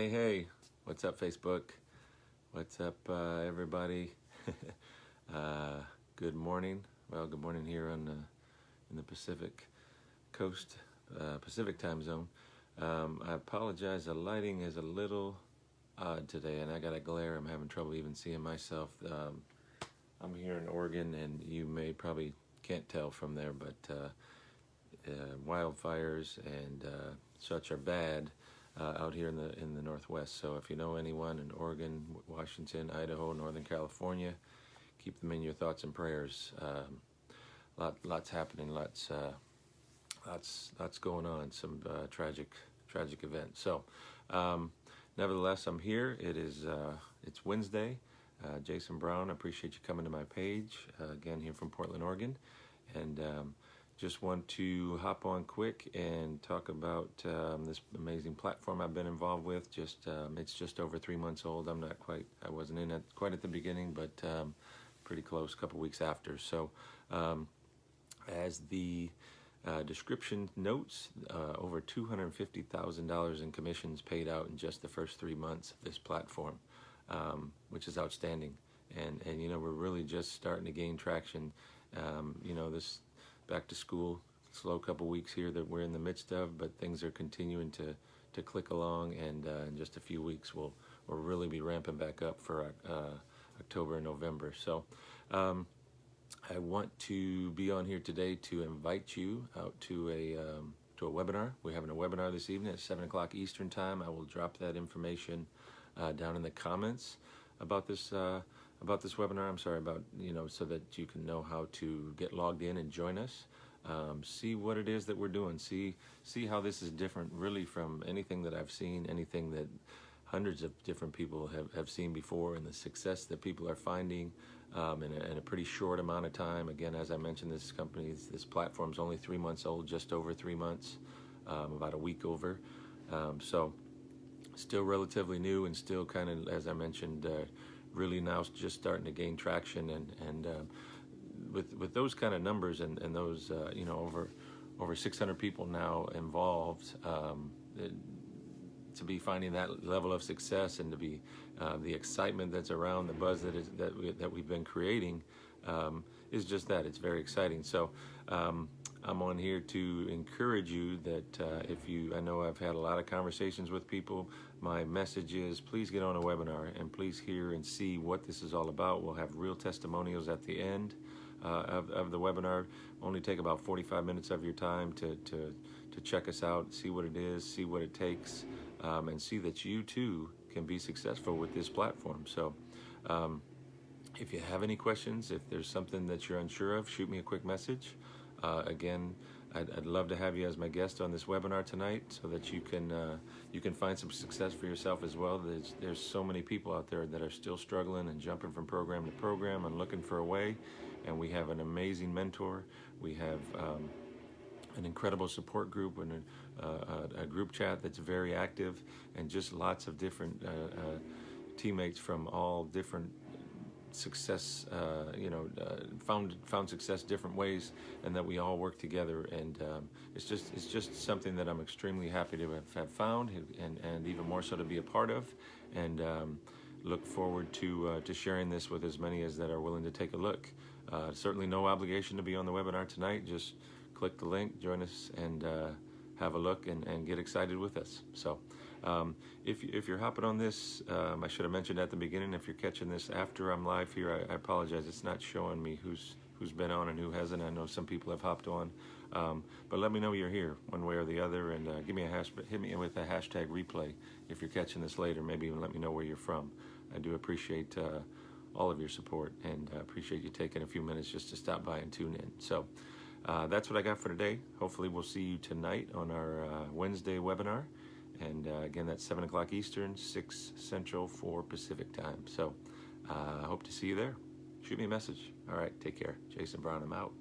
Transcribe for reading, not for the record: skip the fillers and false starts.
Hey, what's up, Facebook? What's up, everybody? Good morning. Well, good morning here in the Pacific Coast, Pacific time zone. I apologize, the lighting is a little odd today, and I got a glare. I'm having trouble even seeing myself. I'm here in Oregon, and you may probably can't tell from there, but wildfires and such are bad out here in the Northwest. So if you know anyone in Oregon, Washington, Idaho, Northern California, keep them in your thoughts and prayers. Lots happening, lots going on. Some tragic events. So nevertheless, I'm here. It's Wednesday. Jason Brown, I appreciate you coming to my page again here from Portland, Oregon, and just want to hop on quick and talk about this amazing platform I've been involved with. It's just over 3 months old. I wasn't in it quite at the beginning, but pretty close, a couple weeks after. So as the description notes, over $250,000 in commissions paid out in just the first 3 months of this platform, which is outstanding. And we're really just starting to gain traction. This back to school, slow couple weeks here that we're in the midst of, but things are continuing to click along, and in just a few weeks we'll really be ramping back up for October and November. So I want to be on here today to invite you out to a webinar. We're having a webinar this evening at 7 o'clock Eastern time. I will drop that information down in the comments about this webinar. I'm sorry, so that you can know how to get logged in and join us. See what it is that we're doing. See how this is different really from anything that I've seen, anything that hundreds of different people have seen before, and the success that people are finding in a pretty short amount of time. Again, as I mentioned, this platform's only 3 months old, just over 3 months, about a week over. So still relatively new, and still kind of, as I mentioned, really now just starting to gain traction, and with those kind of numbers and those over 600 people now involved, to be finding that level of success, and to be the excitement that's around, the buzz that we've been creating, is just that. It's very exciting. So I'm on here to encourage you that I know I've had a lot of conversations with people. My message is, please get on a webinar and please hear and see what this is all about. We'll have real testimonials at the end of the webinar. Only take about 45 minutes of your time to check us out, see what it is, see what it takes, and see that you too can be successful with this platform. So if you have any questions, if there's something that you're unsure of, shoot me a quick message. Again, I'd love to have you as my guest on this webinar tonight, so that you can find some success for yourself as well. There's so many people out there that are still struggling and jumping from program to program and looking for a way, and we have an amazing mentor. We have an incredible support group and a group chat that's very active, and just lots of different teammates from all different success, found success different ways, and that we all work together. And it's just something that I'm extremely happy to have found, and even more so to be a part of, and look forward to sharing this with as many as that are willing to take a look. Certainly no obligation to be on the webinar tonight. Just click the link, join us, and have a look and get excited with us. So if you're hopping on this, I should have mentioned at the beginning, if you're catching this after I'm live here, I apologize. It's not showing me who's been on and who hasn't. I know some people have hopped on, but let me know you're here one way or the other, and hit me with a hashtag replay if you're catching this later. Maybe even let me know where you're from. I do appreciate all of your support, and appreciate you taking a few minutes just to stop by and tune in. So that's what I got for today. Hopefully we'll see you tonight on our Wednesday webinar. And again, that's 7 o'clock Eastern, 6 Central, 4 Pacific time. So I hope to see you there. Shoot me a message. All right, take care. Jason Brown, I'm out.